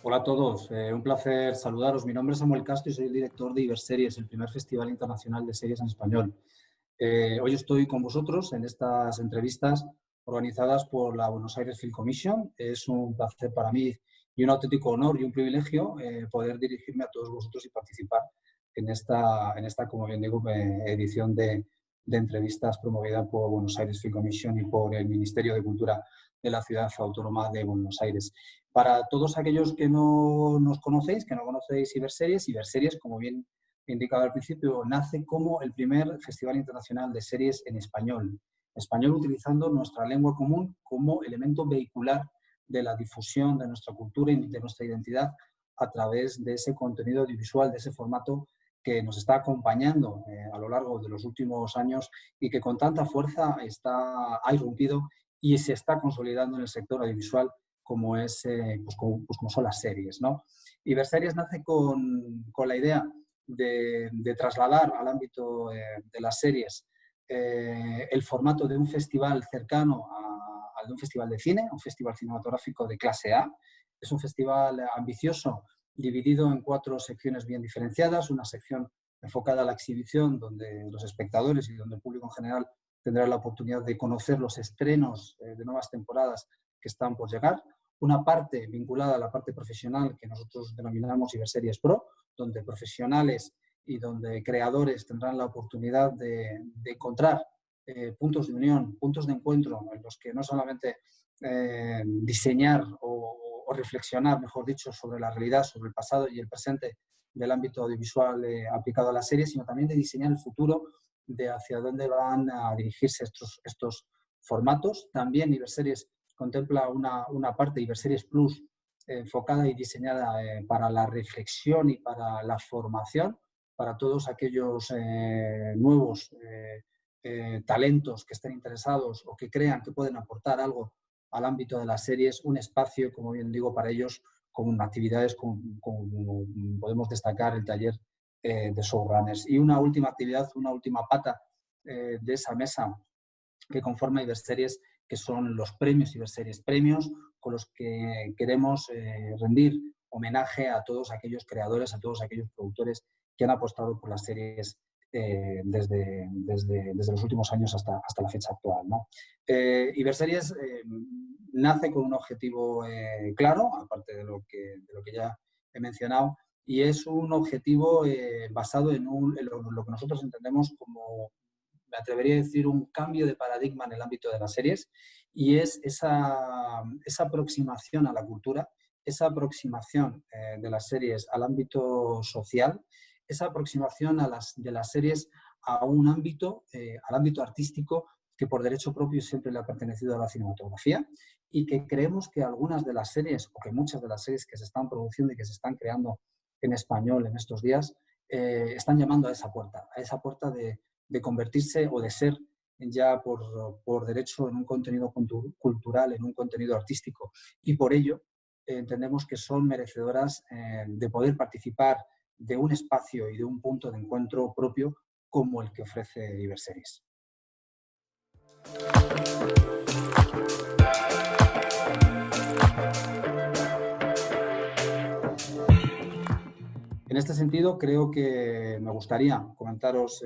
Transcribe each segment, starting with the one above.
Hola a todos, un placer saludaros. Mi nombre es Samuel Castro y soy el director de Iberseries, el primer festival internacional de series en español. Hoy estoy con vosotros en estas entrevistas organizadas por la Buenos Aires Film Commission. Es un placer para mí y un auténtico honor y un privilegio poder dirigirme a todos vosotros y participar en esta como bien digo, edición de entrevistas promovida por Buenos Aires Film Commission y por el Ministerio de Cultura de la Ciudad Autónoma de Buenos Aires. Para todos aquellos que no nos conocéis, que no conocéis Iberseries, Iberseries, como bien he indicado al principio, nace como el primer festival internacional de series en español. Español utilizando nuestra lengua común como elemento vehicular de la difusión de nuestra cultura y de nuestra identidad a través de ese contenido audiovisual, de ese formato que nos está acompañando a lo largo de los últimos años y que con tanta fuerza ha irrumpido y se está consolidando en el sector audiovisual como son las series, ¿no? Iberseries nace con la idea de trasladar al ámbito de las series el formato de un festival cercano al de un festival de cine, un festival cinematográfico de clase A. Es un festival ambicioso, dividido en 4 secciones bien diferenciadas, una sección enfocada a la exhibición, donde los espectadores y donde el público en general tendrá la oportunidad de conocer los estrenos de nuevas temporadas que están por llegar. Una parte vinculada a la parte profesional que nosotros denominamos Iberseries Pro, donde profesionales y donde creadores tendrán la oportunidad de encontrar puntos de unión, puntos de encuentro en los que no solamente diseñar o reflexionar, mejor dicho, sobre la realidad, sobre el pasado y el presente del ámbito audiovisual aplicado a la serie, sino también de diseñar el futuro de hacia dónde van a dirigirse estos formatos. También Iberseries contempla una parte, Iberseries Plus, enfocada y diseñada para la reflexión y para la formación, para todos aquellos nuevos talentos que estén interesados o que crean que pueden aportar algo al ámbito de las series, un espacio, como bien digo, para ellos, con actividades como podemos destacar el taller de showrunners. Y una última actividad, una última pata de esa mesa que conforma Iberseries, que son los premios Iberseries, premios con los que queremos rendir homenaje a todos aquellos creadores, a todos aquellos productores que han apostado por las series desde los últimos años hasta la fecha actual, ¿no? Iberseries nace con un objetivo claro, aparte de lo que ya he mencionado, y es un objetivo basado en lo que nosotros entendemos como, me atrevería a decir, un cambio de paradigma en el ámbito de las series, y es esa aproximación a la cultura, esa aproximación de las series al ámbito social, esa aproximación de las series a un ámbito, al ámbito artístico, que por derecho propio siempre le ha pertenecido a la cinematografía, y que creemos que algunas de las series, o que muchas de las series que se están produciendo y que se están creando en español en estos días, están llamando a esa puerta de convertirse o de ser ya por derecho en un contenido cultural, en un contenido artístico. Y por ello entendemos que son merecedoras de poder participar de un espacio y de un punto de encuentro propio como el que ofrece Iberseries. En este sentido, creo que me gustaría comentaros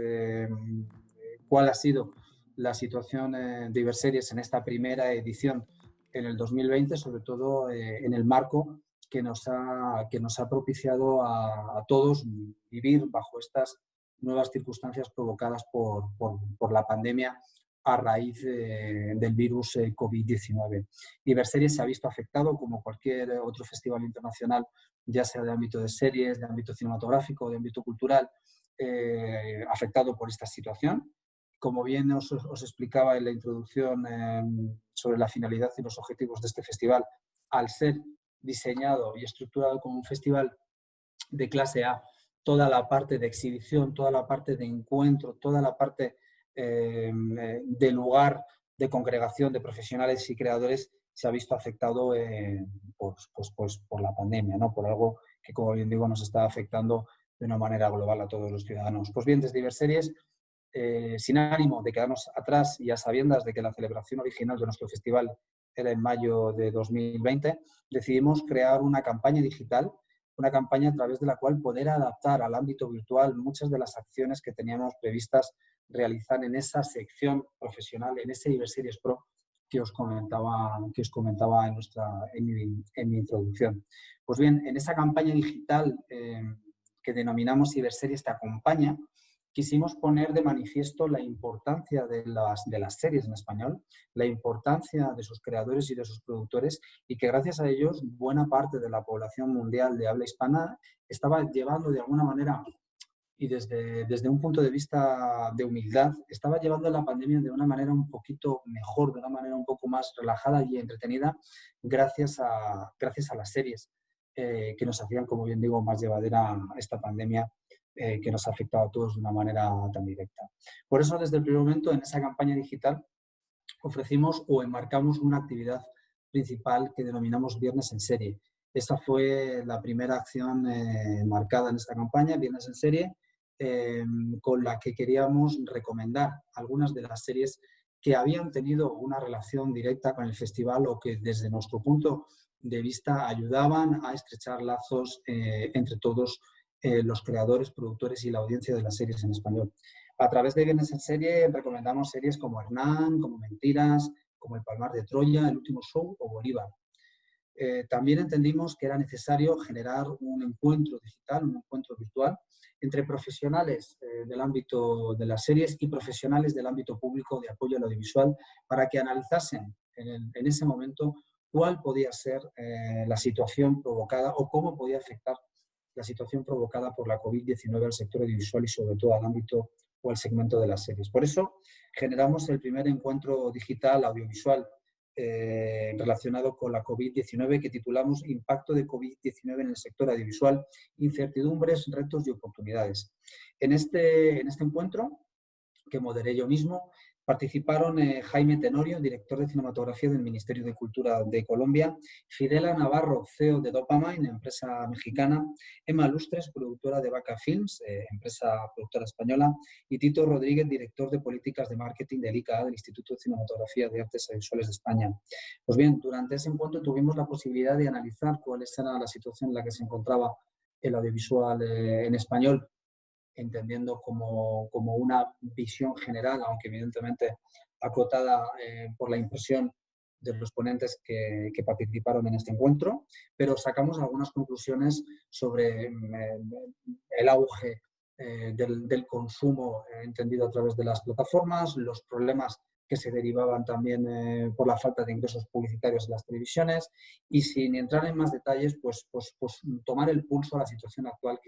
cuál ha sido la situación de Iberseries en esta primera edición en el 2020, sobre todo en el marco que nos ha propiciado a todos vivir bajo estas nuevas circunstancias provocadas por la pandemia a raíz del virus COVID-19. Iberseries se ha visto afectado, como cualquier otro festival internacional, ya sea de ámbito de series, de ámbito cinematográfico, de ámbito cultural, afectado por esta situación. Como bien os explicaba en la introducción sobre la finalidad y los objetivos de este festival, al ser diseñado y estructurado como un festival de clase A, toda la parte de exhibición, toda la parte de encuentro, toda la parte de lugar de congregación de profesionales y creadores se ha visto afectado por la pandemia, ¿no? Por algo que, como bien digo, nos está afectando de una manera global a todos los ciudadanos. Pues bien, desde Iberseries, sin ánimo de quedarnos atrás y a sabiendas de que la celebración original de nuestro festival era en mayo de 2020, decidimos crear una campaña digital, una campaña a través de la cual poder adaptar al ámbito virtual muchas de las acciones que teníamos previstas realizar en esa sección profesional, en ese Iberseries Pro que os comentaba en mi introducción. Pues bien, en esa campaña digital que denominamos Iberseries te acompaña, quisimos poner de manifiesto la importancia de las series en español, la importancia de sus creadores y de sus productores, y que gracias a ellos buena parte de la población mundial de habla hispana estaba llevando de alguna manera, y desde un punto de vista de humildad, estaba llevando la pandemia de una manera un poquito mejor, de una manera un poco más relajada y entretenida, gracias a las series que nos hacían, como bien digo, más llevadera esta pandemia que nos ha afectado a todos de una manera tan directa. Por eso, desde el primer momento, en esa campaña digital, ofrecimos o enmarcamos una actividad principal que denominamos Viernes en Serie. Esta fue la primera acción marcada en esta campaña, Viernes en Serie, con la que queríamos recomendar algunas de las series que habían tenido una relación directa con el festival o que desde nuestro punto de vista ayudaban a estrechar lazos entre todos los creadores, productores y la audiencia de las series en español. A través de Viernes en Serie recomendamos series como Hernán, como Mentiras, como El Palmar de Troya, El Último Show o Bolívar. También entendimos que era necesario generar un encuentro digital, un encuentro virtual, entre profesionales del ámbito de las series y profesionales del ámbito público de apoyo al audiovisual para que analizasen en ese momento cuál podía ser la situación provocada o cómo podía afectar la situación provocada por la COVID-19 al sector audiovisual y sobre todo al ámbito o al segmento de las series. Por eso generamos el primer encuentro digital audiovisual relacionado con la COVID-19 que titulamos Impacto de COVID-19 en el sector audiovisual, incertidumbres, retos y oportunidades. En este encuentro, que moderé yo mismo, participaron Jaime Tenorio, director de cinematografía del Ministerio de Cultura de Colombia, Fidela Navarro, CEO de Dopamine, empresa mexicana, Emma Lustres, productora de Vaca Films, empresa productora española, y Tito Rodríguez, director de políticas de marketing del ICA, del Instituto de Cinematografía de Artes Audiovisuales de España. Pues bien, durante ese encuentro tuvimos la posibilidad de analizar cuál era la situación en la que se encontraba el audiovisual en español, entendiendo como una visión general, aunque evidentemente acotada por la impresión de los ponentes que participaron en este encuentro, pero sacamos algunas conclusiones sobre el auge del consumo entendido a través de las plataformas, los problemas que se derivaban también por la falta de ingresos publicitarios en las televisiones y sin entrar en más detalles, pues tomar el pulso a la situación actual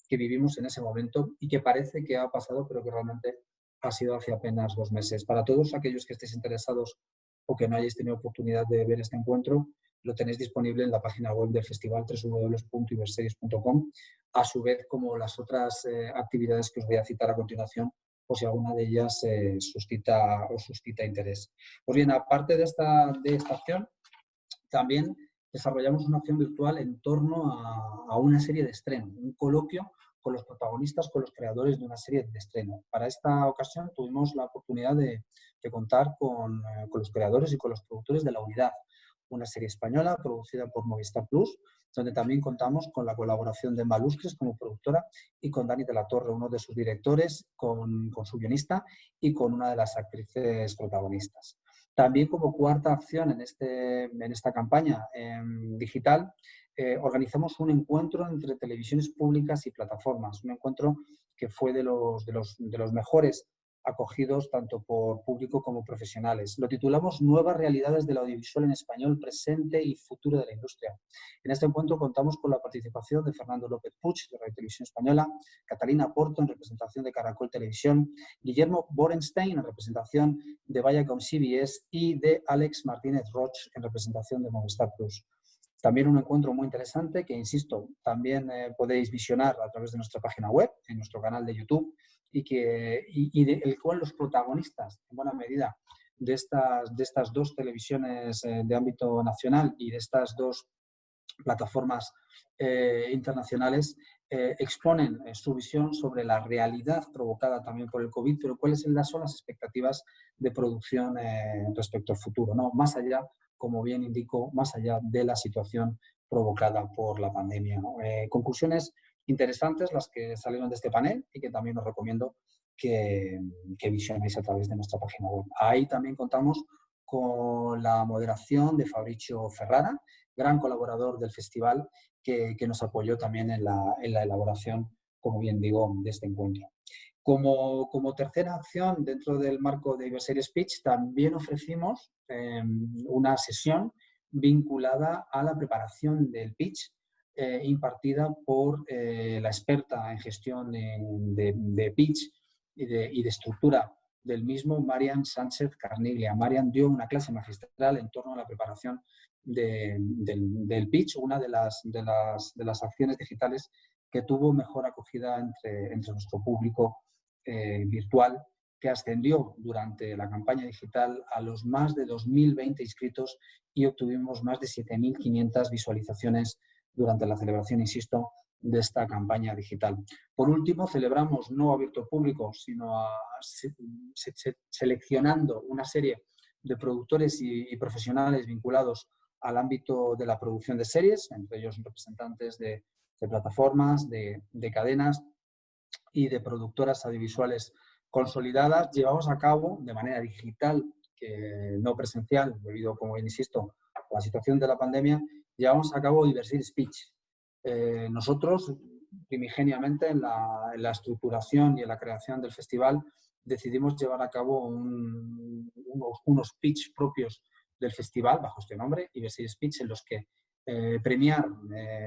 que vivimos en ese momento y que parece que ha pasado, pero que realmente ha sido hace apenas 2 meses. Para todos aquellos que estéis interesados o que no hayáis tenido oportunidad de ver este encuentro, lo tenéis disponible en la página web del festival www.iberseries.com, a su vez como las otras actividades que os voy a citar a continuación, o si alguna de ellas suscita interés. Pues bien, aparte de esta acción, también desarrollamos una acción virtual en torno a una serie de estreno, un coloquio con los protagonistas, con los creadores de una serie de estreno. Para esta ocasión tuvimos la oportunidad de contar con los creadores y con los productores de La Unidad, una serie española producida por Movistar Plus, donde también contamos con la colaboración de Emma Lustres como productora y con Dani de la Torre, uno de sus directores, con su guionista y con una de las actrices protagonistas. También como cuarta acción en esta campaña digital, organizamos un encuentro entre televisiones públicas y plataformas, un encuentro que fue de los mejores acogidos tanto por público como profesionales. Lo titulamos Nuevas realidades del audiovisual en español, presente y futuro de la industria. En este encuentro contamos con la participación de Fernando López Puig, de Radio Televisión Española, Catalina Porto, en representación de Caracol Televisión, Guillermo Borenstein, en representación de Viacom CBS, y de Alex Martínez Roch, en representación de Movistar Plus. También un encuentro muy interesante que, insisto, también podéis visionar a través de nuestra página web, en nuestro canal de YouTube, y del cual los protagonistas, en buena medida, de estas dos televisiones de ámbito nacional y de estas dos plataformas internacionales exponen su visión sobre la realidad provocada también por el COVID, pero cuáles son las expectativas de producción respecto al futuro, ¿no? Más allá, como bien indico, más allá de la situación provocada por la pandemia, ¿no? Conclusiones interesantes las que salieron de este panel y que también os recomiendo que visionéis a través de nuestra página web. Ahí también contamos con la moderación de Fabricio Ferrara, gran colaborador del festival, que nos apoyó también en la elaboración, como bien digo, de este encuentro. Como tercera acción dentro del marco de Iberserie Speech, también ofrecimos una sesión vinculada a la preparación del pitch, impartida por la experta en gestión de pitch y de estructura del mismo, Marian Sánchez Carniglia. Marian dio una clase magistral en torno a la preparación del pitch, una de las acciones digitales que tuvo mejor acogida entre nuestro público virtual, que ascendió durante la campaña digital a los más de 2.020 inscritos y obtuvimos más de 7.500 visualizaciones durante la celebración, insisto, de esta campaña digital. Por último, celebramos no abierto al público, sino seleccionando una serie de productores y profesionales vinculados al ámbito de la producción de series, entre ellos representantes de plataformas, de cadenas y de productoras audiovisuales consolidadas. Llevamos a cabo de manera digital, que no presencial, debido, como insisto, a la situación de la pandemia, llevamos a cabo Iberserie Speech. Nosotros, primigeniamente, en la estructuración y en la creación del festival, decidimos llevar a cabo unos pitch propios del festival, bajo este nombre, Iberserie Speech, en los que premiar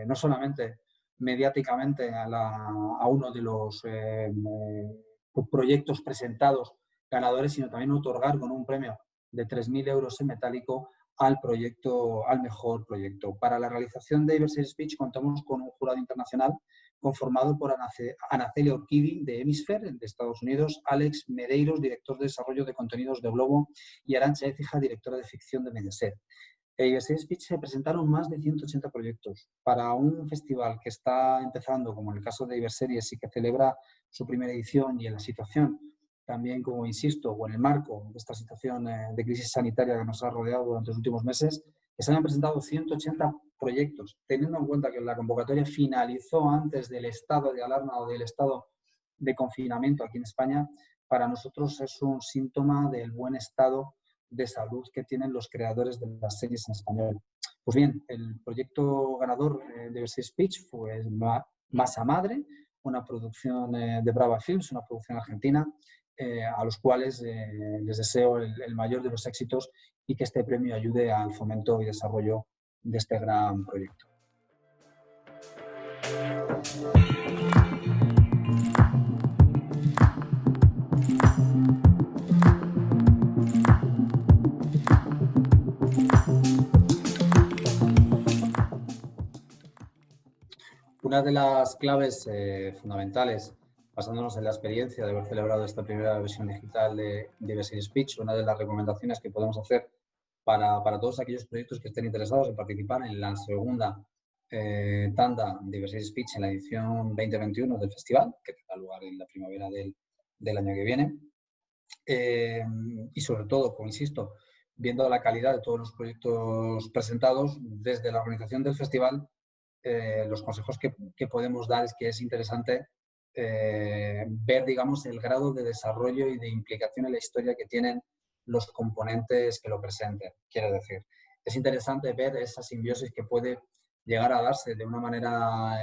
no solamente mediáticamente a uno de los proyectos presentados ganadores, sino también otorgar con un premio de 3.000 euros en metálico al mejor proyecto. Para la realización de Iberserie Speech contamos con un jurado internacional conformado por Anaceli Orquidi, de Hemisphere, de Estados Unidos, Alex Medeiros, director de desarrollo de contenidos de Globo, y Arantxa Écija, directora de ficción de Mediaset. En Iberserie Speech se presentaron más de 180 proyectos. Para un festival que está empezando, como en el caso de Iberseries, y que celebra su primera edición, y en la situación también, como insisto, o en el marco de esta situación de crisis sanitaria que nos ha rodeado durante los últimos meses, que se han presentado 180 proyectos, teniendo en cuenta que la convocatoria finalizó antes del estado de alarma o del estado de confinamiento aquí en España. Para nosotros es un síntoma del buen estado de salud que tienen los creadores de las series en español. Pues bien, el proyecto ganador de Iberserie Speech fue Masa Madre, una producción de Brava Films, una producción argentina, a los cuales les deseo el mayor de los éxitos y que este premio ayude al fomento y desarrollo de este gran proyecto. Una de las claves fundamentales, basándonos en la experiencia de haber celebrado esta primera versión digital de Iberserie Speech, una de las recomendaciones que podemos hacer para todos aquellos proyectos que estén interesados en participar en la segunda tanda de Iberserie Speech en la edición 2021 del festival, que tendrá lugar en la primavera del año que viene. Y sobre todo, como insisto, viendo la calidad de todos los proyectos presentados, desde la organización del festival, los consejos que podemos dar es que es interesante ver, digamos, el grado de desarrollo y de implicación en la historia que tienen los componentes que lo presenten. Quiero decir, es interesante ver esa simbiosis que puede llegar a darse de una manera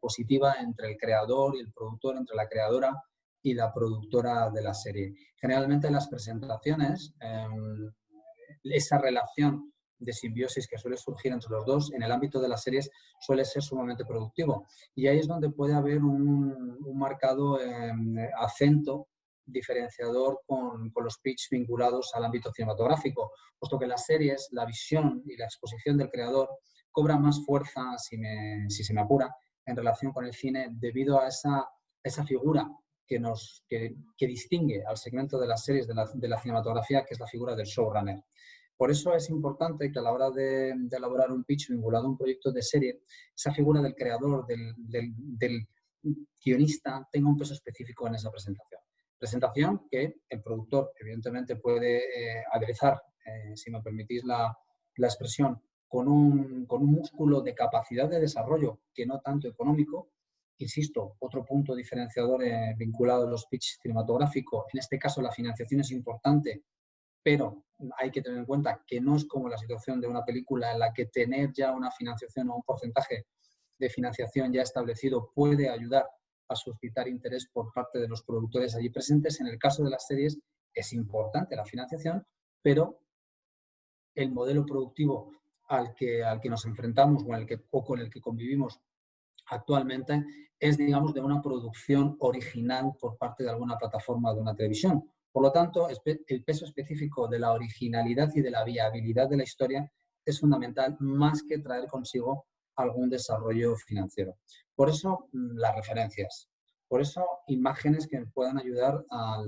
positiva entre el creador y el productor, entre la creadora y la productora de la serie. Generalmente en las presentaciones, esa relación de simbiosis que suele surgir entre los dos en el ámbito de las series suele ser sumamente productivo. Y ahí es donde puede haber un marcado acento diferenciador con los pitch vinculados al ámbito cinematográfico, puesto que en las series la visión y la exposición del creador cobra más fuerza, si se me apura, en relación con el cine, debido a esa figura que distingue al segmento de las series de la cinematografía, que es la figura del showrunner. Por eso es importante que a la hora de elaborar un pitch vinculado a un proyecto de serie, esa figura del creador, del guionista, tenga un peso específico en esa presentación. Presentación que el productor, evidentemente, puede aderezar, si me permitís la expresión, con un músculo de capacidad de desarrollo que no tanto económico. Insisto, otro punto diferenciador vinculado a los pitches cinematográficos, en este caso la financiación es importante, pero hay que tener en cuenta que no es como la situación de una película en la que tener ya una financiación o un porcentaje de financiación ya establecido puede ayudar a suscitar interés por parte de los productores allí presentes. En el caso de las series es importante la financiación, pero el modelo productivo al que nos enfrentamos o con el que convivimos actualmente es, digamos, de una producción original por parte de alguna plataforma de una televisión. Por lo tanto, el peso específico de la originalidad y de la viabilidad de la historia es fundamental, más que traer consigo algún desarrollo financiero. Por eso, las referencias. Por eso, imágenes que puedan ayudar a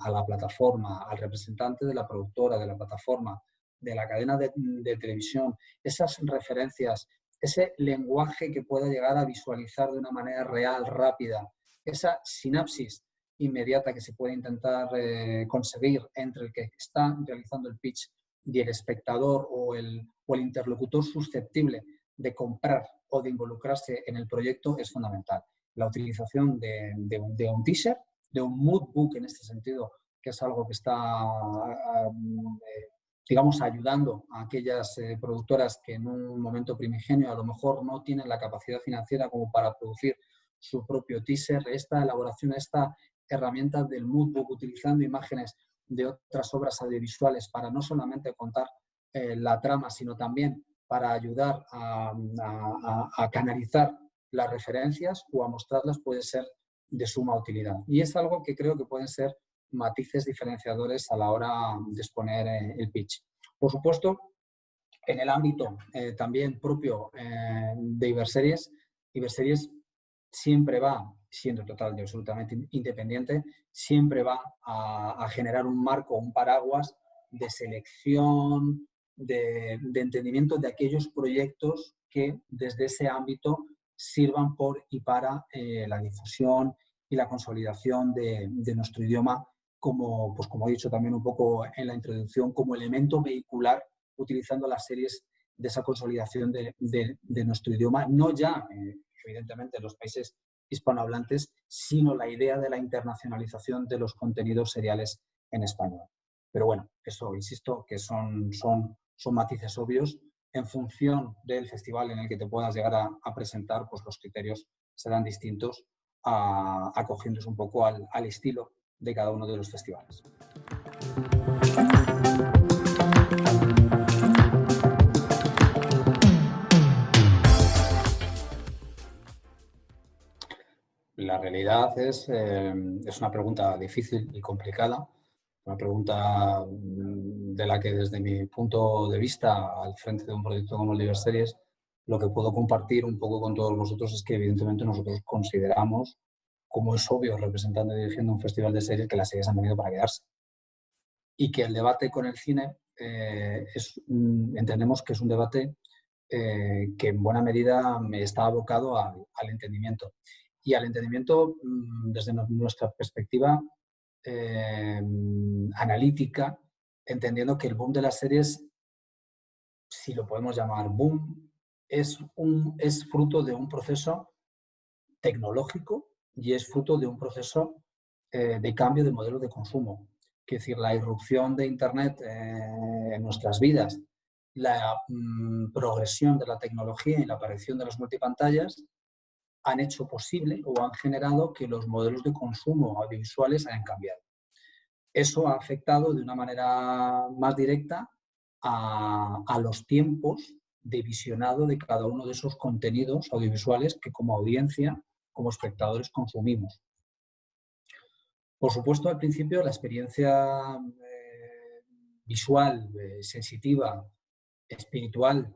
la plataforma, al representante de la productora, de la plataforma, de la cadena de televisión, esas referencias, ese lenguaje que pueda llegar a visualizar de una manera real, rápida, esa sinapsis inmediata que se puede intentar conseguir entre el que está realizando el pitch y el espectador o el interlocutor susceptible de comprar o de involucrarse en el proyecto es fundamental. La utilización de un teaser, de un mood book en este sentido, que es algo que está digamos, ayudando a aquellas productoras que en un momento primigenio a lo mejor no tienen la capacidad financiera como para producir su propio teaser. Esta elaboración, esta herramienta del moodbook, utilizando imágenes de otras obras audiovisuales para no solamente contar la trama, sino también para ayudar a canalizar las referencias o a mostrarlas, puede ser de suma utilidad. Y es algo que creo que pueden ser matices diferenciadores a la hora de exponer el pitch. Por supuesto, en el ámbito también propio de Iberseries, Iberseries siempre va, siendo total y absolutamente independiente, siempre va a generar un marco, un paraguas de selección, de entendimiento de aquellos proyectos que desde ese ámbito sirvan por y para la difusión y la consolidación de nuestro idioma como, pues como he dicho también un poco en la introducción, como elemento vehicular utilizando las series de esa consolidación de nuestro idioma, no ya, evidentemente, en los países hispanohablantes, sino la idea de la internacionalización de los contenidos seriales en español. Pero bueno, eso, insisto, que son matices obvios. En función del festival en el que te puedas llegar a presentar, pues los criterios serán distintos, acogiéndose un poco al estilo de cada uno de los festivales. La realidad es una pregunta difícil y complicada, una pregunta de la que desde mi punto de vista al frente de un proyecto como el de Iberseries, lo que puedo compartir un poco con todos vosotros es que evidentemente nosotros consideramos, como es obvio representando y dirigiendo un festival de series, que las series han venido para quedarse. Y que el debate con el cine entendemos que es un debate que en buena medida está abocado al entendimiento. Y al entendimiento desde nuestra perspectiva analítica, entendiendo que el boom de las series, si lo podemos llamar boom, es fruto de un proceso tecnológico y es fruto de un proceso de cambio de modelo de consumo. Es decir, la irrupción de Internet en nuestras vidas, la progresión de la tecnología y la aparición de las multipantallas han hecho posible o han generado que los modelos de consumo audiovisuales hayan cambiado. Eso ha afectado de una manera más directa a los tiempos de visionado de cada uno de esos contenidos audiovisuales que como audiencia, como espectadores, consumimos. Por supuesto, al principio la experiencia visual, sensitiva, espiritual,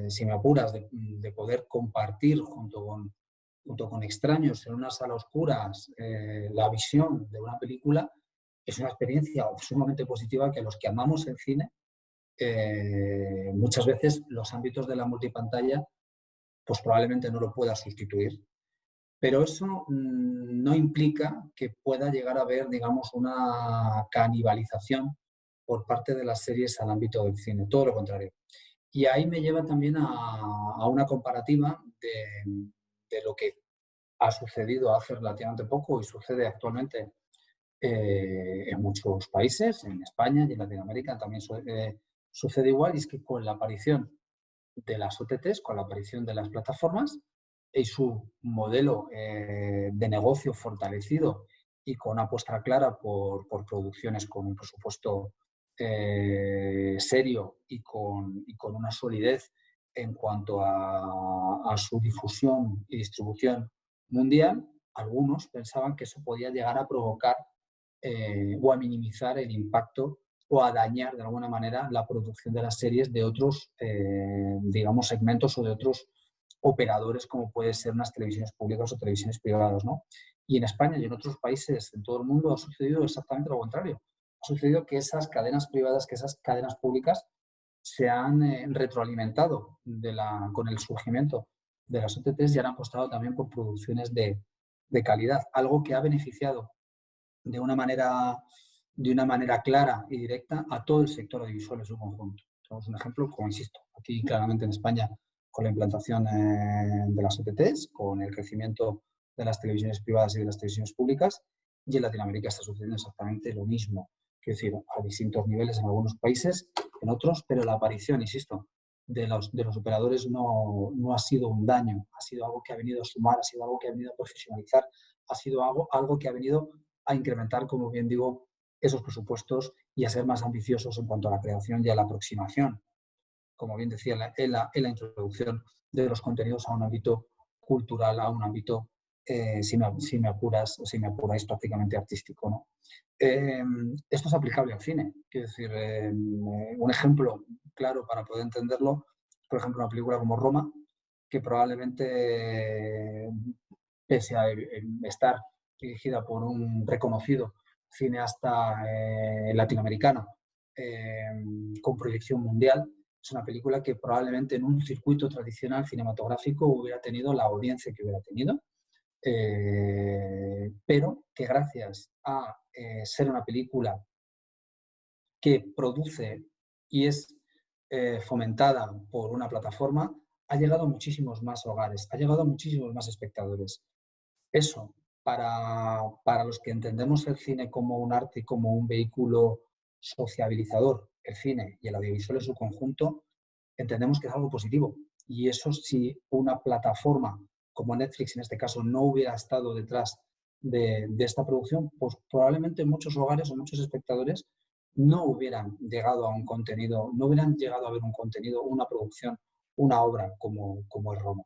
si me apuras, de poder compartir junto con extraños en una sala oscura la visión de una película, es una experiencia sumamente positiva que a los que amamos el cine muchas veces los ámbitos de la multipantalla pues probablemente no lo pueda sustituir. Pero eso no implica que pueda llegar a haber, digamos, una canibalización por parte de las series al ámbito del cine, todo lo contrario. Y ahí me lleva también a una comparativa de lo que ha sucedido hace relativamente poco y sucede actualmente en muchos países, en España y en Latinoamérica también sucede igual, y es que con la aparición de las OTTs, con la aparición de las plataformas y su modelo de negocio fortalecido y con una apuesta clara por producciones con un presupuesto serio y con una solidez en cuanto a su difusión y distribución mundial, algunos pensaban que eso podía llegar a provocar o a minimizar el impacto o a dañar de alguna manera la producción de las series de otros, digamos, segmentos o de otros operadores como puede ser unas televisiones públicas o televisiones privadas, ¿no? Y en España y en otros países en todo el mundo ha sucedido exactamente lo contrario. Ha sucedido que esas cadenas privadas, que esas cadenas públicas se han retroalimentado con el surgimiento de las OTTs y han apostado también por producciones de calidad, algo que ha beneficiado de una manera clara y directa a todo el sector audiovisual en su conjunto. Tenemos un ejemplo, como insisto, aquí claramente en España con la implantación de las OTTs, con el crecimiento de las televisiones privadas y de las televisiones públicas, y en Latinoamérica está sucediendo exactamente lo mismo. Quiero decir, a distintos niveles en algunos países, en otros, pero la aparición, insisto, de los operadores no ha sido un daño, ha sido algo que ha venido a sumar, ha sido algo que ha venido a profesionalizar, ha sido algo que ha venido a incrementar, como bien digo, esos presupuestos y a ser más ambiciosos en cuanto a la creación y a la aproximación, como bien decía en la introducción, de los contenidos a un ámbito cultural, a un ámbito, si me apuras o si me apuráis, prácticamente artístico, ¿no? Esto es aplicable al cine. Quiero decir, un ejemplo claro para poder entenderlo, por ejemplo, una película como Roma, que probablemente, pese a estar dirigida por un reconocido cineasta latinoamericano con proyección mundial, es una película que probablemente en un circuito tradicional cinematográfico hubiera tenido la audiencia que hubiera tenido, pero que gracias a ser una película que produce y es fomentada por una plataforma, ha llegado a muchísimos más hogares, ha llegado a muchísimos más espectadores. Eso, para los que entendemos el cine como un arte y como un vehículo sociabilizador, el cine y el audiovisual en su conjunto, entendemos que es algo positivo. Y eso, si una plataforma como Netflix en este caso no hubiera estado detrás de esta producción, pues probablemente muchos hogares o muchos espectadores no hubieran llegado a un contenido, no hubieran llegado a ver un contenido, una producción, una obra como es Roma.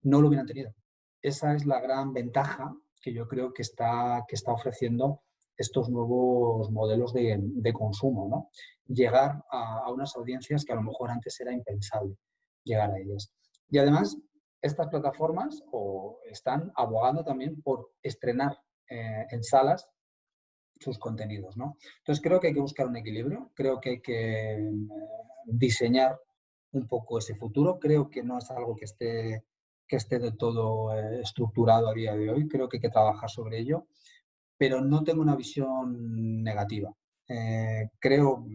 No lo hubieran tenido. Esa es la gran ventaja que yo creo que está ofreciendo estos nuevos modelos de consumo, ¿no? Llegar a unas audiencias que a lo mejor antes era impensable llegar a ellas. Y además, estas plataformas están abogando también por estrenar en salas sus contenidos, ¿no? Entonces creo que hay que buscar un equilibrio, creo que hay que diseñar un poco ese futuro, creo que no es algo que esté del todo estructurado a día de hoy, creo que hay que trabajar sobre ello, pero no tengo una visión negativa. Creo,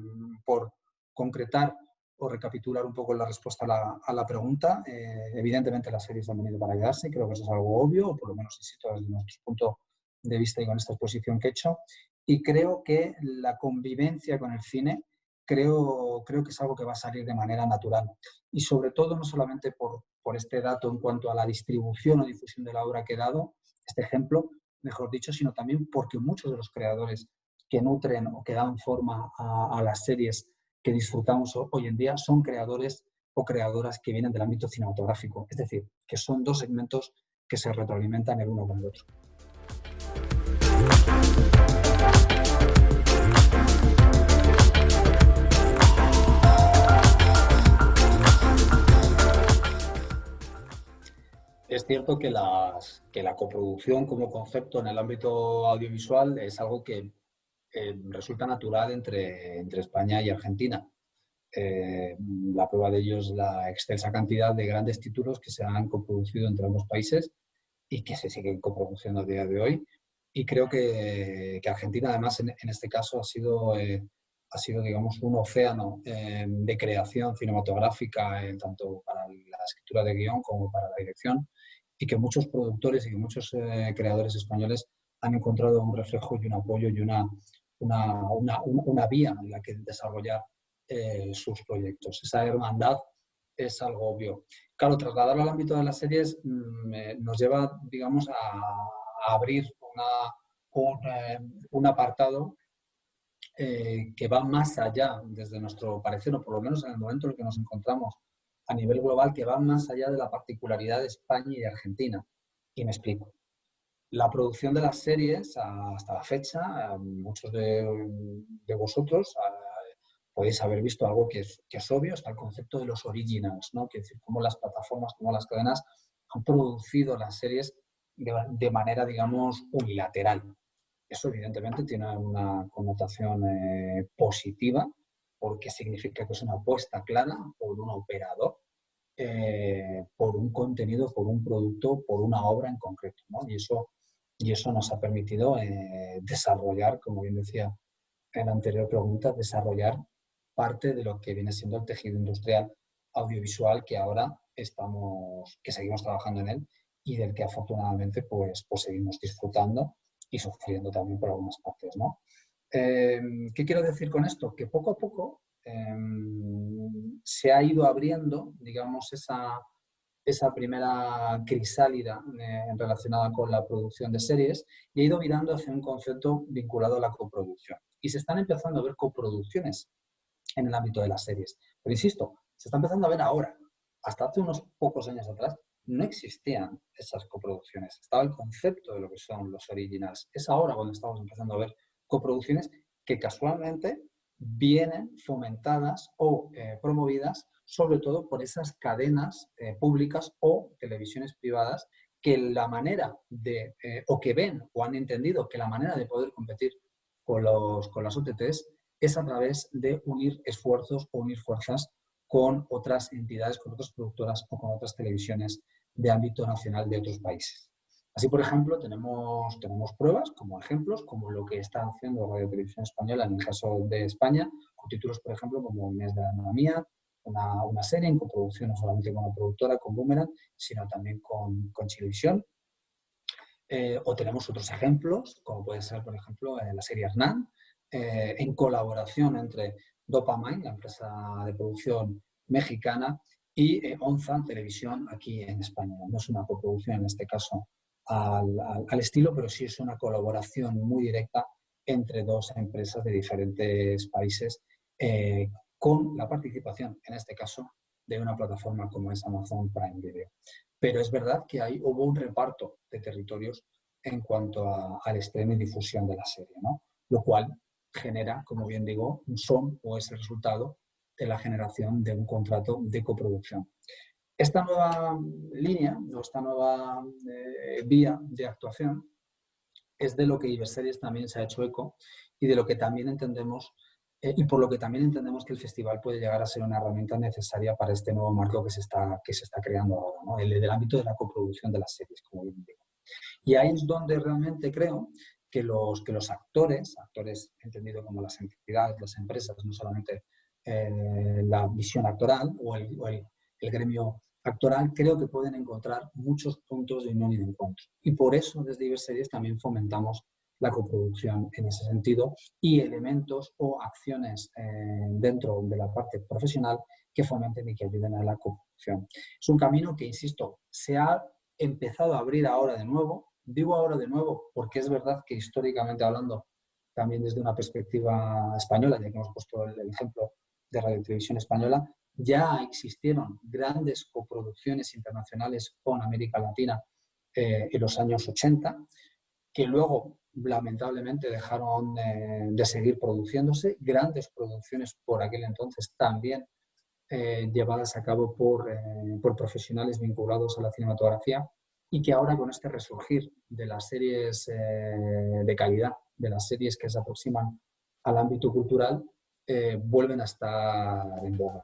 por concretar o recapitular un poco la respuesta a la pregunta, evidentemente las series han venido para quedarse, creo que eso es algo obvio, o por lo menos insisto desde nuestro punto de vista y con esta exposición que he hecho, y creo que la convivencia con el cine creo que es algo que va a salir de manera natural. Y sobre todo, no solamente por este dato en cuanto a la distribución o difusión de la obra que he dado, este ejemplo, mejor dicho, sino también porque muchos de los creadores que nutren o que dan forma a las series que disfrutamos hoy en día son creadores o creadoras que vienen del ámbito cinematográfico. Es decir, que son dos segmentos que se retroalimentan el uno con el otro. Es cierto que la coproducción como concepto en el ámbito audiovisual es algo que resulta natural entre España y Argentina. La prueba de ello es la extensa cantidad de grandes títulos que se han coproducido entre ambos países y que se siguen coproduciendo a día de hoy. Y creo que Argentina, además, en este caso ha sido, digamos, un océano de creación cinematográfica, tanto para la escritura de guión como para la dirección, y que muchos productores y que muchos creadores españoles han encontrado un reflejo y un apoyo y una vía en la que desarrollar sus proyectos. Esa hermandad es algo obvio. Claro, trasladarlo al ámbito de las series nos lleva, digamos, a abrir un apartado que va más allá, desde nuestro parecer, o por lo menos en el momento en el que nos encontramos a nivel global, que va más allá de la particularidad de España y de Argentina. Y me explico. La producción de las series, hasta la fecha, muchos de vosotros podéis haber visto algo que es obvio, está el concepto de los originals, ¿no? Que es decir, cómo las plataformas, cómo las cadenas han producido las series de manera, digamos, unilateral. Eso evidentemente tiene una connotación positiva porque significa que es una apuesta clara por un operador, por un contenido, por un producto, por una obra en concreto, ¿no? Y eso nos ha permitido desarrollar, como bien decía en la anterior pregunta, desarrollar parte de lo que viene siendo el tejido industrial audiovisual que ahora que seguimos trabajando en él y del que afortunadamente pues seguimos disfrutando y sufriendo también por algunas partes, ¿no? ¿Qué quiero decir con esto? Que poco a poco se ha ido abriendo, digamos, esa primera crisálida relacionada con la producción de series y ha ido virando hacia un concepto vinculado a la coproducción. Y se están empezando a ver coproducciones en el ámbito de las series. Pero insisto, se está empezando a ver ahora. Hasta hace unos pocos años atrás no existían esas coproducciones. Estaba el concepto de lo que son los originals. Es ahora cuando estamos empezando a ver coproducciones que casualmente vienen fomentadas o promovidas sobre todo por esas cadenas públicas o televisiones privadas que la manera de, o que ven o han entendido que la manera de poder competir con las OTTs es a través de unir esfuerzos o unir fuerzas con otras entidades, con otras productoras o con otras televisiones de ámbito nacional de otros países. Así, por ejemplo, tenemos pruebas como ejemplos, como lo que está haciendo Radio Televisión Española en el caso de España, con títulos, por ejemplo, como Inés de la Nueva Mía, una serie en coproducción no solamente con la productora, con Boomerang, sino también con Chilevisión. O tenemos otros ejemplos, como puede ser, por ejemplo, la serie Hernán, en colaboración entre Dopamine, la empresa de producción mexicana, y Onza Televisión aquí en España. No es una coproducción en este caso al estilo, pero sí es una colaboración muy directa entre dos empresas de diferentes países con la participación, en este caso, de una plataforma como es Amazon Prime Video. Pero es verdad que hubo un reparto de territorios en cuanto al estreno y difusión de la serie, ¿no? Lo cual genera, como bien digo, o es el resultado de la generación de un contrato de coproducción. Esta nueva línea, o esta nueva vía de actuación, es de lo que Iberseries también se ha hecho eco y de lo que también entendemos y por lo que también entendemos que el festival puede llegar a ser una herramienta necesaria para este nuevo marco que se está creando ahora, ¿no? El del ámbito de la coproducción de las series, como bien digo. Y ahí es donde realmente creo que los actores entendido como las entidades, las empresas, no solamente la visión actoral o el gremio actoral, creo que pueden encontrar muchos puntos de unión y de encuentro. Y por eso desde Iberseries también fomentamos la coproducción en ese sentido y elementos o acciones dentro de la parte profesional que fomenten y que ayuden a la coproducción. Es un camino que, insisto, se ha empezado a abrir ahora de nuevo. Digo ahora de nuevo porque es verdad que históricamente hablando, también desde una perspectiva española, ya que hemos puesto el ejemplo de Radio Televisión Española, ya existieron grandes coproducciones internacionales con América Latina en los años 80, que luego lamentablemente dejaron de seguir produciéndose, grandes producciones por aquel entonces también llevadas a cabo por profesionales vinculados a la cinematografía y que ahora con este resurgir de las series de calidad, de las series que se aproximan al ámbito cultural, vuelven a estar en boga.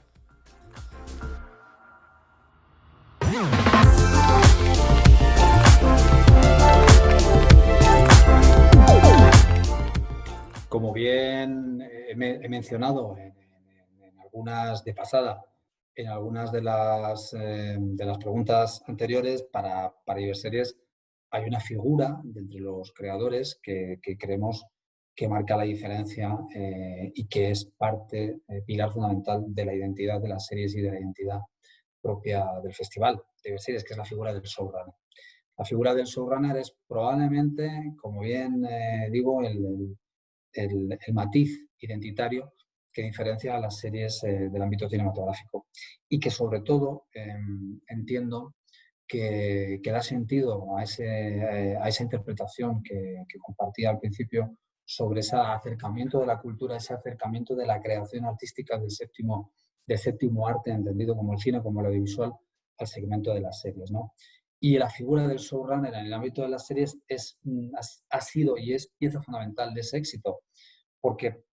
Como bien he mencionado en algunas de pasada, en algunas de las preguntas anteriores, para Iberseries hay una figura de entre los creadores que creemos que marca la diferencia y que es parte, pilar fundamental de la identidad de las series y de la identidad propia del festival de Iberseries, que es la figura del showrunner. La figura del showrunner es probablemente, como bien digo, el matiz identitario que diferencia a las series del ámbito cinematográfico y que sobre todo entiendo que da sentido a esa interpretación que compartía al principio sobre ese acercamiento de la cultura, ese acercamiento de la creación artística del séptimo arte, entendido como el cine, como el audiovisual, al segmento de las series, ¿no? Y la figura del showrunner en el ámbito de las series ha sido y es pieza fundamental de ese éxito, porque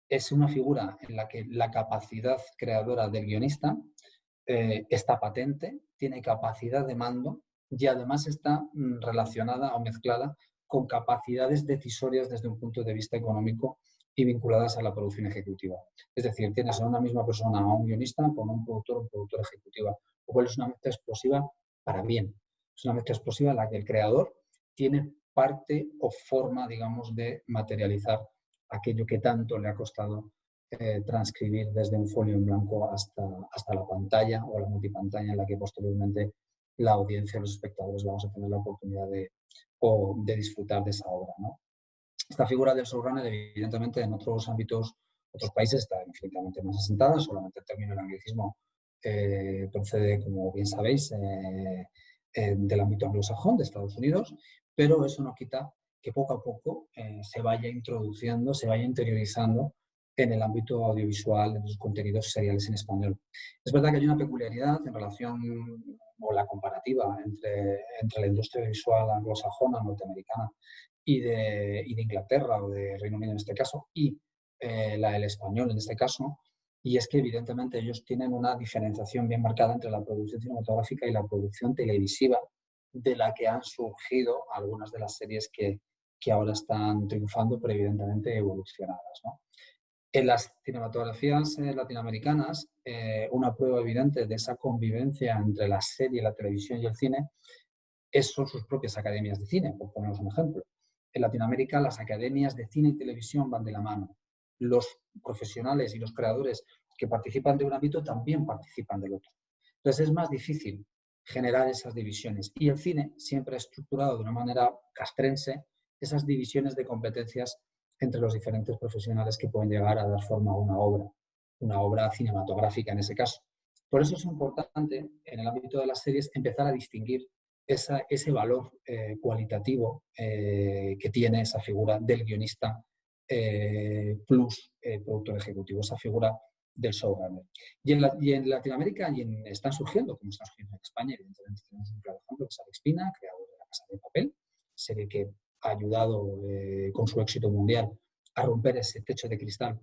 es una figura en la que la capacidad creadora del guionista está patente, tiene capacidad de mando y además está relacionada o mezclada con capacidades decisorias desde un punto de vista económico y vinculadas a la producción ejecutiva. Es decir, tienes a una misma persona, a un guionista, con un productor ejecutiva, lo cual es una mezcla explosiva para bien. Es una mezcla explosiva en la que el creador tiene parte o forma, digamos, de materializar aquello que tanto le ha costado transcribir desde un folio en blanco hasta la pantalla o la multipantalla en la que posteriormente la audiencia, los espectadores, vamos a tener la oportunidad de disfrutar de esa obra, ¿no? Esta figura del showrunner, evidentemente, en otros ámbitos, otros países está infinitamente más asentada, solamente el término del anglicismo procede, como bien sabéis, del ámbito anglosajón de Estados Unidos, pero eso no quita que poco a poco se vaya introduciendo, se vaya interiorizando en el ámbito audiovisual, en los contenidos seriales en español. Es verdad que hay una peculiaridad en relación, o la comparativa entre la industria visual anglosajona, norteamericana, y de Inglaterra o de Reino Unido en este caso, y la del español en este caso, y es que evidentemente ellos tienen una diferenciación bien marcada entre la producción cinematográfica y la producción televisiva, de la que han surgido algunas de las series que ahora están triunfando, pero evidentemente evolucionadas, ¿no? En las cinematografías latinoamericanas, una prueba evidente de esa convivencia entre la serie, la televisión y el cine son sus propias academias de cine, por poneros un ejemplo. En Latinoamérica, las academias de cine y televisión van de la mano. Los profesionales y los creadores que participan de un ámbito también participan del otro. Entonces es más difícil generar esas divisiones. Y el cine siempre ha estructurado de una manera castrense esas divisiones de competencias entre los diferentes profesionales que pueden llegar a dar forma a una obra cinematográfica en ese caso. Por eso es importante, en el ámbito de las series, empezar a distinguir ese valor cualitativo que tiene esa figura del guionista plus productor ejecutivo, esa figura del showrunner. Y en Latinoamérica están surgiendo, como están surgiendo en España, evidentemente tenemos un claro ejemplo, que es Alex Pina, creador de La Casa de Papel, serie que ha ayudado con su éxito mundial a romper ese techo de cristal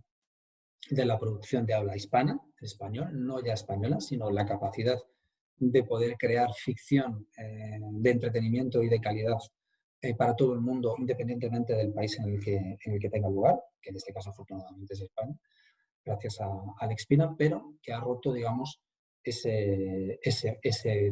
de la producción de habla hispana, español, no ya española, sino la capacidad de poder crear ficción de entretenimiento y de calidad para todo el mundo, independientemente del país en el que tenga lugar, que en este caso afortunadamente es España, gracias a Alex Pina, pero que ha roto, digamos, ese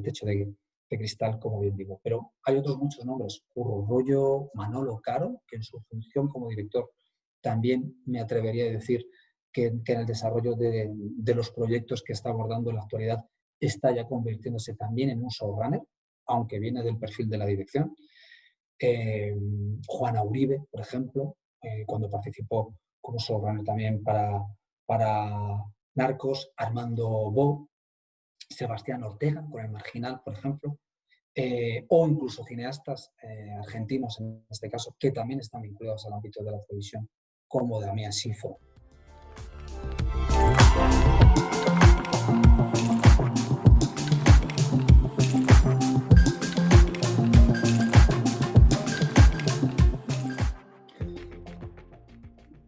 techo de cristal, como bien digo. Pero hay otros muchos nombres, Curro Rollo, Manolo Caro, que en su función como director también me atrevería a decir que en el desarrollo de los proyectos que está abordando en la actualidad está ya convirtiéndose también en un showrunner, aunque viene del perfil de la dirección. Juana Uribe, por ejemplo, cuando participó como showrunner también para Narcos, Armando Bo, Sebastián Ortega con El Marginal, por ejemplo, o incluso cineastas argentinos, en este caso, que también están vinculados al ámbito de la televisión, como Damián Sifo.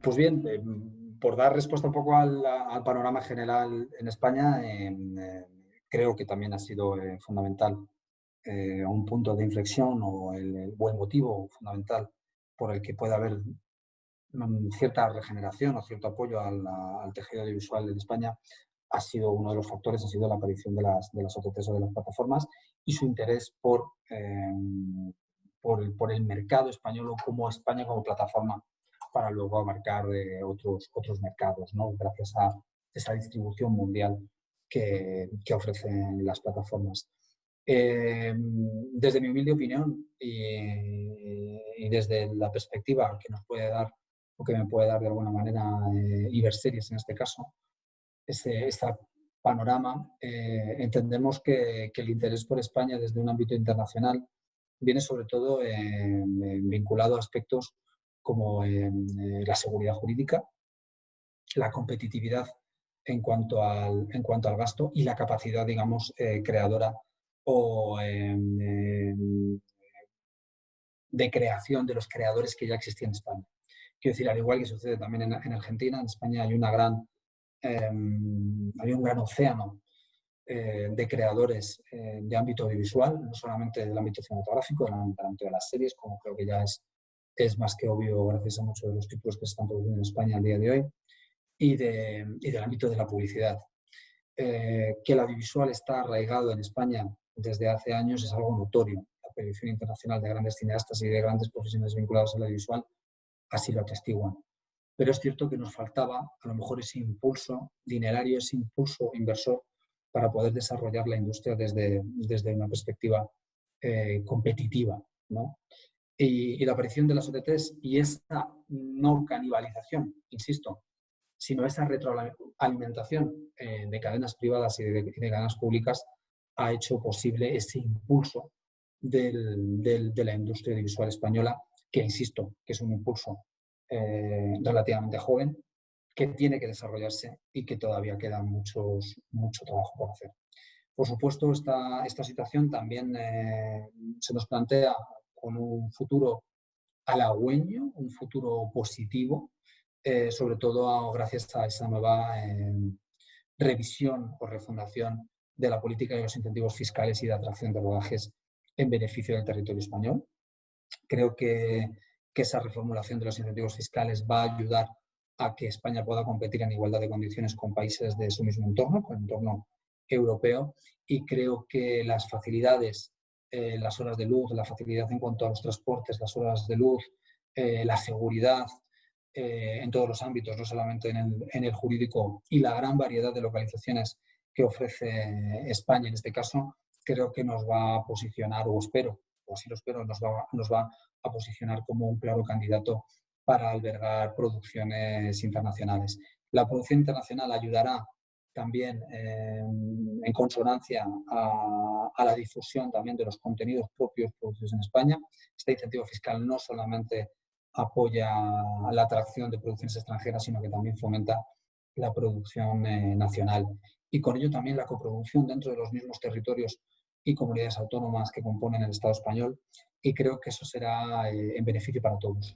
Pues bien, por dar respuesta un poco al panorama general en España, creo que también ha sido fundamental un punto de inflexión o el buen motivo fundamental por el que puede haber cierta regeneración o cierto apoyo al tejido audiovisual en España ha sido uno de los factores, ha sido la aparición de las OTTs o de las plataformas y su interés por el mercado español o como España como plataforma para luego abarcar otros mercados, ¿no? Gracias a esa distribución mundial que ofrecen las plataformas. Desde mi humilde opinión y desde la perspectiva que nos puede dar o que me puede dar de alguna manera Iberseries en este caso, este panorama, entendemos que el interés por España desde un ámbito internacional viene sobre todo vinculado a aspectos como la seguridad jurídica, la competitividad en cuanto al gasto y la capacidad, digamos, creadora o de creación de los creadores que ya existían en España. Quiero decir, al igual que sucede también en Argentina, en España hay un gran océano de creadores de ámbito audiovisual, no solamente del ámbito cinematográfico, del ámbito de las series, como creo que ya es más que obvio gracias a muchos de los títulos que se están produciendo en España al día de hoy, y del ámbito de la publicidad. Que el audiovisual está arraigado en España desde hace años es algo notorio. La proyección internacional de grandes cineastas y de grandes profesionales vinculados al audiovisual así lo atestiguan. Pero es cierto que nos faltaba a lo mejor ese impulso dinerario, ese impulso inversor para poder desarrollar la industria desde una perspectiva competitiva, ¿no? Y la aparición de las OTTs y esa no canibalización, insisto, sino esa retroalimentación de cadenas privadas y de cadenas públicas ha hecho posible ese impulso de la industria audiovisual española, que insisto, que es un impulso relativamente joven, que tiene que desarrollarse y que todavía queda mucho trabajo por hacer. Por supuesto, esta situación también se nos plantea con un futuro halagüeño, un futuro positivo, sobre todo gracias a esa nueva revisión o refundación de la política y los incentivos fiscales y de atracción de rodajes en beneficio del territorio español. Creo que esa reformulación de los incentivos fiscales va a ayudar a que España pueda competir en igualdad de condiciones con países de su mismo entorno, con el entorno europeo, y creo que las facilidades, las horas de luz, la facilidad en cuanto a los transportes, las horas de luz, la seguridad en todos los ámbitos, no solamente en el jurídico, y la gran variedad de localizaciones que ofrece España en este caso, creo que nos va a posicionar, o espero, o así lo espero, nos va a posicionar como un claro candidato para albergar producciones internacionales. La producción internacional ayudará también en consonancia a la difusión también de los contenidos propios producidos en España. Este incentivo fiscal no solamente apoya la atracción de producciones extranjeras, sino que también fomenta la producción nacional. Y con ello también la coproducción dentro de los mismos territorios y comunidades autónomas que componen el Estado español, y creo que eso será en beneficio para todos.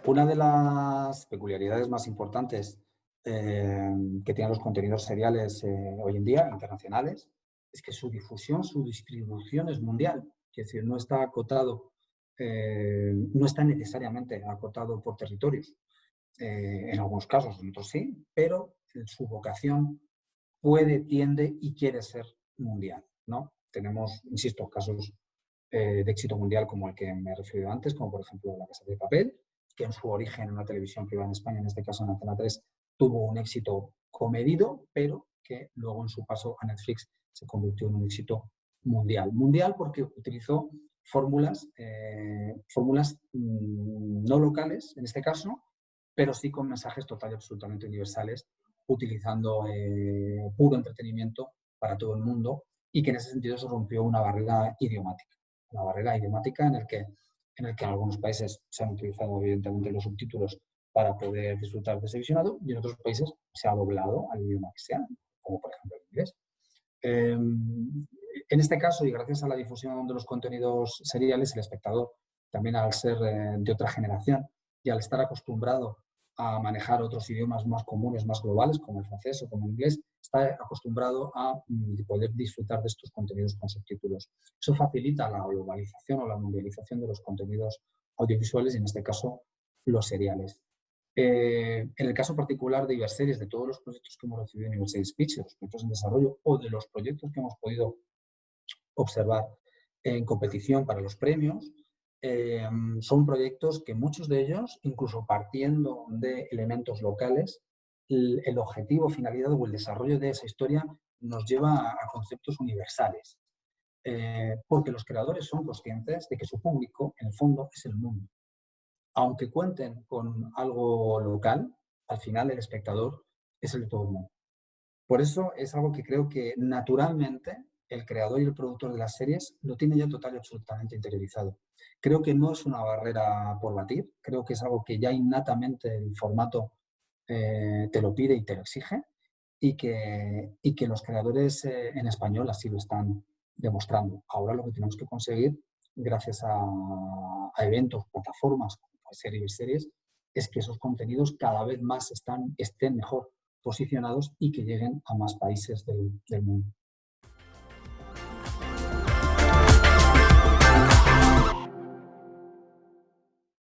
Una de las peculiaridades más importantes que tienen los contenidos seriales hoy en día, internacionales, es que su difusión, su distribución es mundial. Es decir, no está acotado, no está necesariamente acotado por territorios. En algunos casos, en otros sí, pero su vocación puede, tiende y quiere ser mundial, ¿no? Tenemos, insisto, casos de éxito mundial como el que me he referido antes, como por ejemplo La Casa de Papel, que en su origen en una televisión privada en España, en este caso en Antena 3, tuvo un éxito comedido, pero que luego en su paso a Netflix se convirtió en un éxito mundial. Mundial porque utilizó fórmulas no locales, en este caso, pero sí con mensajes total y absolutamente universales, utilizando puro entretenimiento para todo el mundo, y que en ese sentido se rompió una barrera idiomática en el que en algunos países se han utilizado evidentemente los subtítulos para poder disfrutar de ese visionado, y en otros países se ha doblado al idioma que sea, como por ejemplo el inglés. En este caso, y gracias a la difusión de los contenidos seriales, el espectador, también al ser de otra generación y al estar acostumbrado a manejar otros idiomas más comunes, más globales, como el francés o como el inglés, está acostumbrado a poder disfrutar de estos contenidos con subtítulos. Eso facilita la globalización o la mundialización de los contenidos audiovisuales y, en este caso, los seriales. En el caso particular de Iberseries, de todos los proyectos que hemos recibido en Iberseries Pitch, de los proyectos en desarrollo o de los proyectos que hemos podido observar en competición para los premios, son proyectos que muchos de ellos, incluso partiendo de elementos locales, el objetivo, finalidad o el desarrollo de esa historia nos lleva a conceptos universales, porque los creadores son conscientes de que su público, en el fondo, es el mundo. Aunque cuenten con algo local, al final el espectador es el de todo el mundo. Por eso es algo que creo que naturalmente el creador y el productor de las series lo tiene ya total y absolutamente interiorizado. Creo que no es una barrera por batir, creo que es algo que ya innatamente el formato te lo pide y te lo exige, y que los creadores en español así lo están demostrando. Ahora lo que tenemos que conseguir, gracias a eventos, plataformas, como puede ser Iberseries, es que esos contenidos cada vez más estén mejor posicionados y que lleguen a más países del mundo.